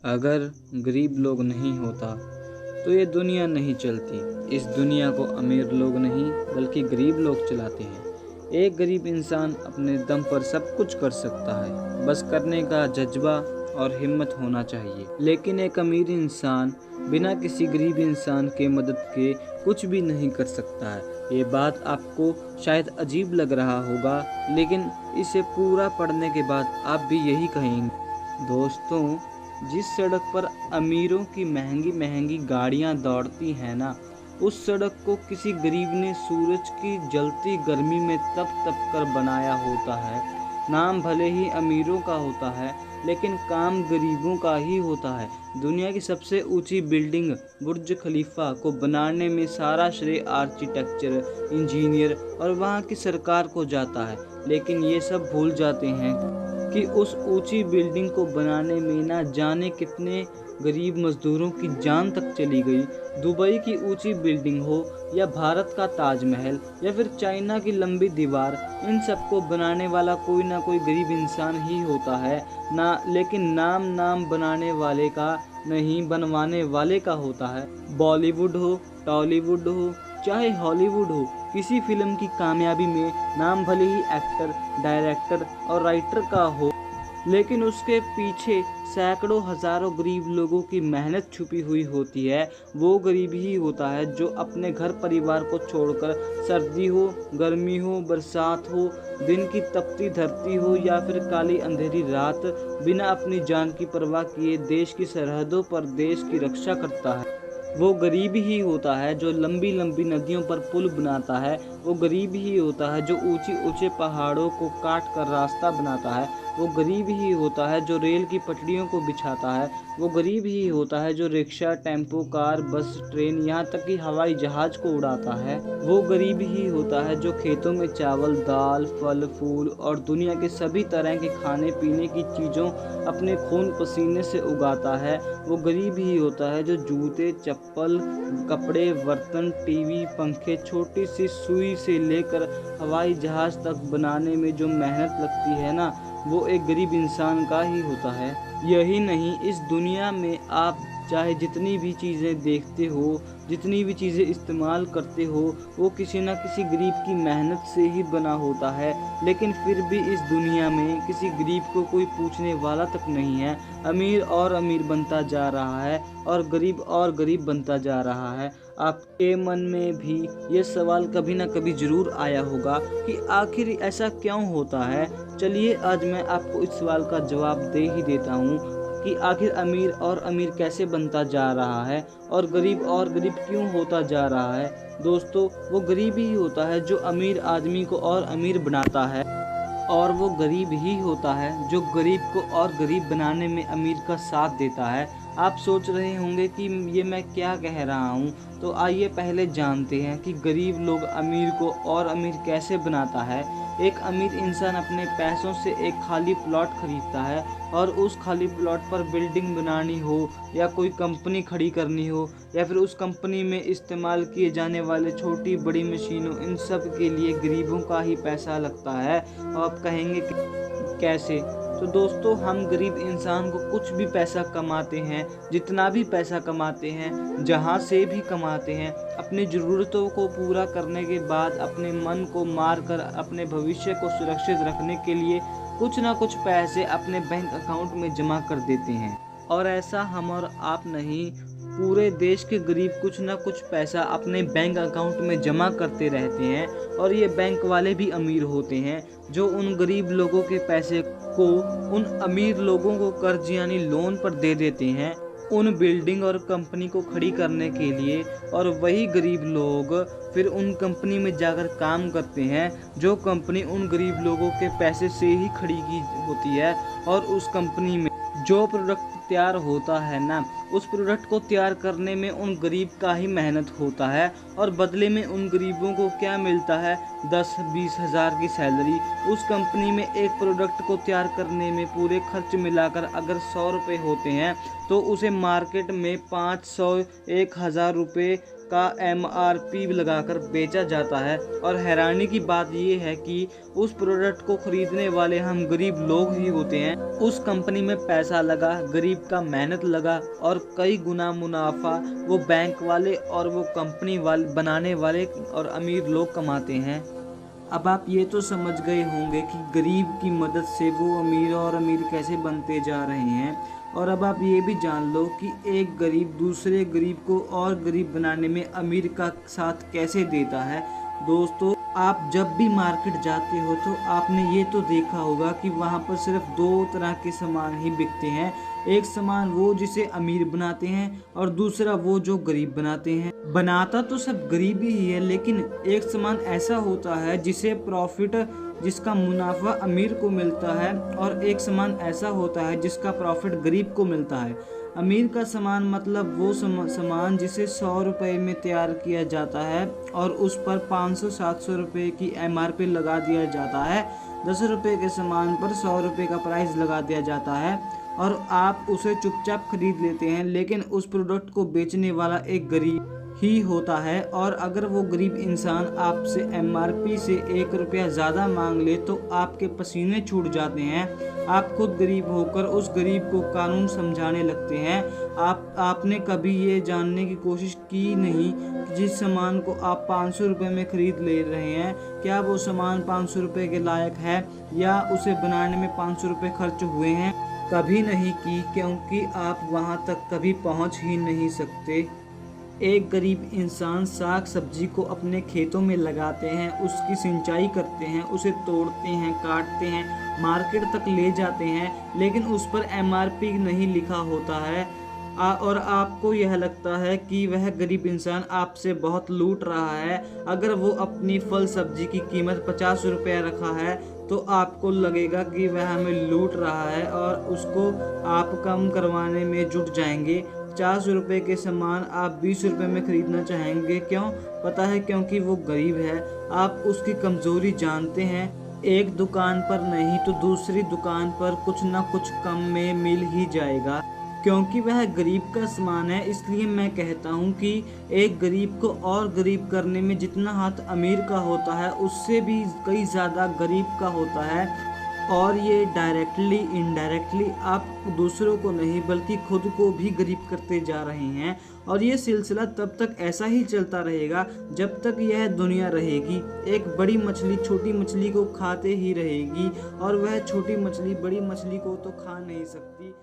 अगर गरीब लोग नहीं होता तो ये दुनिया नहीं चलती। इस दुनिया को अमीर लोग नहीं बल्कि गरीब लोग चलाते हैं। एक गरीब इंसान अपने दम पर सब कुछ कर सकता है, बस करने का जज्बा और हिम्मत होना चाहिए। लेकिन एक अमीर इंसान बिना किसी गरीब इंसान के मदद के कुछ भी नहीं कर सकता है। ये बात आपको शायद अजीब लग रहा होगा, लेकिन इसे पूरा पढ़ने के बाद आप भी यही कहेंगे। दोस्तों, जिस सड़क पर अमीरों की महंगी महंगी गाड़ियां दौड़ती हैं ना, उस सड़क को किसी गरीब ने सूरज की जलती गर्मी में तप तप कर बनाया होता है। नाम भले ही अमीरों का होता है, लेकिन काम गरीबों का ही होता है। दुनिया की सबसे ऊंची बिल्डिंग बुर्ज खलीफा को बनाने में सारा श्रेय आर्किटेक्चर, इंजीनियर और वहाँ की सरकार को जाता है। लेकिन ये सब भूल जाते हैं कि उस ऊंची बिल्डिंग को बनाने में ना जाने कितने गरीब मजदूरों की जान तक चली गई। दुबई की ऊंची बिल्डिंग हो या भारत का ताजमहल या फिर चाइना की लंबी दीवार, इन सबको बनाने वाला कोई ना कोई गरीब इंसान ही होता है ना। लेकिन नाम बनाने वाले का नहीं, बनवाने वाले का होता है। बॉलीवुड हो, टॉलीवुड हो, चाहे हॉलीवुड हो, किसी फिल्म की कामयाबी में नाम भले ही एक्टर, डायरेक्टर और राइटर का हो, लेकिन उसके पीछे सैकड़ों हजारों गरीब लोगों की मेहनत छुपी हुई होती है। वो गरीब ही होता है जो अपने घर परिवार को छोड़कर, सर्दी हो, गर्मी हो, बरसात हो, दिन की तपती धरती हो या फिर काली अंधेरी रात, बिना अपनी जान की परवाह किए देश की सरहदों पर देश की रक्षा करता है। वो गरीब ही होता है जो लंबी लंबी नदियों पर पुल बनाता है। वो गरीब ही होता है जो ऊंचे ऊंचे पहाड़ों को काट कर रास्ता बनाता है। वो गरीब ही होता है जो रेल की पटरियों को बिछाता है। वो गरीब ही होता है जो रिक्शा, टेम्पो, कार, बस, ट्रेन, यहाँ तक कि हवाई जहाज को उड़ाता है। वो गरीब ही होता है जो खेतों में चावल, दाल, फल, फूल और दुनिया के सभी तरह के खाने पीने की चीज़ों अपने खून पसीने से उगाता है। वो गरीब ही होता है जो जूते, चप्पल, कपड़े, बर्तन, टीवी, पंखे, छोटी सी सुई से लेकर हवाई जहाज तक बनाने में जो मेहनत लगती है ना, वो एक गरीब इंसान का ही होता है। यही नहीं, इस दुनिया में आप चाहे जितनी भी चीज़ें देखते हो, जितनी भी चीज़ें इस्तेमाल करते हो, वो किसी न किसी गरीब की मेहनत से ही बना होता है। लेकिन फिर भी इस दुनिया में किसी गरीब को कोई पूछने वाला तक नहीं है। अमीर और अमीर बनता जा रहा है और गरीब बनता जा रहा है। आपके मन में भी ये सवाल कभी ना कभी ज़रूर आया होगा कि आखिर ऐसा क्यों होता है। चलिए आज मैं आपको इस सवाल का जवाब दे ही देता हूँ कि आखिर अमीर और अमीर कैसे बनता जा रहा है और गरीब क्यों होता जा रहा है। दोस्तों, वो गरीब ही होता है जो अमीर आदमी को और अमीर बनाता है, और वो गरीब ही होता है जो गरीब को और गरीब बनाने में अमीर का साथ देता है। आप सोच रहे होंगे कि ये मैं क्या कह रहा हूँ, तो आइए पहले जानते हैं कि गरीब लोग अमीर को और अमीर कैसे बनाता है। एक अमीर इंसान अपने पैसों से एक खाली प्लॉट खरीदता है और उस खाली प्लॉट पर बिल्डिंग बनानी हो या कोई कंपनी खड़ी करनी हो या फिर उस कंपनी में इस्तेमाल किए जाने वाले छोटी बड़ी मशीनों, इन सब के लिए गरीबों का ही पैसा लगता है। और आप कहेंगे कि कैसे? तो दोस्तों, हम गरीब इंसान को कुछ भी पैसा कमाते हैं, जितना भी पैसा कमाते हैं, जहाँ से भी कमाते हैं, अपनी ज़रूरतों को पूरा करने के बाद अपने मन को मार कर अपने भविष्य को सुरक्षित रखने के लिए कुछ ना कुछ पैसे अपने बैंक अकाउंट में जमा कर देते हैं। और ऐसा हम और आप नहीं, पूरे देश के गरीब कुछ ना कुछ पैसा अपने बैंक अकाउंट में जमा करते रहते हैं। और ये बैंक वाले भी अमीर होते हैं जो उन गरीब लोगों के पैसे को उन अमीर लोगों को कर्ज यानी लोन पर दे देते हैं, उन बिल्डिंग और कंपनी को खड़ी करने के लिए। और वही गरीब लोग फिर उन कंपनी में जाकर काम करते हैं, जो कंपनी उन गरीब लोगों के पैसे से ही खड़ी की होती है। और उस कंपनी में जो प्रोडक्ट तैयार होता है ना, उस प्रोडक्ट को तैयार करने में उन गरीब का ही मेहनत होता है। और बदले में उन गरीबों को क्या मिलता है? 10-20 हज़ार की सैलरी। उस कंपनी में एक प्रोडक्ट को तैयार करने में पूरे खर्च मिलाकर अगर 100 रुपये होते हैं, तो उसे मार्केट में 500-1000 रुपये का MRP लगाकर बेचा जाता है। और हैरानी की बात यह है कि उस प्रोडक्ट को खरीदने वाले हम गरीब लोग ही होते हैं। उस कंपनी में पैसा लगा, गरीब गरीब का मेहनत लगा और कई गुना मुनाफा वो बैंक वाले और वो कंपनी वाले बनाने वाले और अमीर लोग कमाते हैं। अब आप ये तो समझ गए होंगे कि गरीब की मदद से वो अमीर और अमीर कैसे बनते जा रहे हैं। और अब आप ये भी जान लो कि एक गरीब दूसरे गरीब को और गरीब बनाने में अमीर का साथ कैसे देता है। दोस्तों, आप जब भी मार्केट जाते हो तो आपने ये तो देखा होगा कि वहाँ पर सिर्फ दो तरह के सामान ही बिकते हैं। एक सामान वो जिसे अमीर बनाते हैं और दूसरा वो जो गरीब बनाते हैं। बनाता तो सब गरीब ही है, लेकिन एक सामान ऐसा होता है जिसे प्रॉफिट जिसका मुनाफा अमीर को मिलता है और एक सामान ऐसा होता है जिसका प्रॉफिट गरीब को मिलता है। अमीर का सामान मतलब वो सामान जिसे 100 रुपये में तैयार किया जाता है और उस पर 500-700 रुपये की MRP लगा दिया जाता है। 10 रुपये के सामान पर 100 रुपये का प्राइस लगा दिया जाता है और आप उसे चुपचाप खरीद लेते हैं। लेकिन उस प्रोडक्ट को बेचने वाला एक गरीब ही होता है और अगर वो गरीब इंसान आपसे MRP से 1 रुपया ज़्यादा मांग ले तो आपके पसीने छूट जाते हैं। आप खुद गरीब होकर उस गरीब को कानून समझाने लगते हैं। आपने कभी ये जानने की कोशिश की नहीं कि जिस सामान को आप 500 रुपये में ख़रीद ले रहे हैं, क्या वो सामान 500 रुपये के लायक है या उसे बनाने में 500 रुपये खर्च हुए हैं? कभी नहीं की, क्योंकि आप वहाँ तक कभी पहुँच ही नहीं सकते। एक गरीब इंसान साग सब्जी को अपने खेतों में लगाते हैं, उसकी सिंचाई करते हैं, उसे तोड़ते हैं, काटते हैं, मार्केट तक ले जाते हैं, लेकिन उस पर MRP नहीं लिखा होता है। और आपको यह लगता है कि वह गरीब इंसान आपसे बहुत लूट रहा है। अगर वो अपनी फल सब्जी की कीमत 50 रुपया रखा है तो आपको लगेगा कि वह हमें लूट रहा है और उसको आप कम करवाने में जुट जाएंगे। 50 रुपये के सामान आप 20 रुपये में ख़रीदना चाहेंगे। क्यों? पता है, क्योंकि वो गरीब है। आप उसकी कमज़ोरी जानते हैं। एक दुकान पर नहीं तो दूसरी दुकान पर कुछ ना कुछ कम में मिल ही जाएगा, क्योंकि वह गरीब का सामान है। इसलिए मैं कहता हूँ कि एक गरीब को और गरीब करने में जितना हाथ अमीर का होता है उससे भी कई ज़्यादा गरीब का होता है। और ये डायरेक्टली इनडायरेक्टली आप दूसरों को नहीं बल्कि खुद को भी गरीब करते जा रहे हैं। और ये सिलसिला तब तक ऐसा ही चलता रहेगा जब तक यह दुनिया रहेगी। एक बड़ी मछली छोटी मछली को खाते ही रहेगी और वह छोटी मछली बड़ी मछली को तो खा नहीं सकती।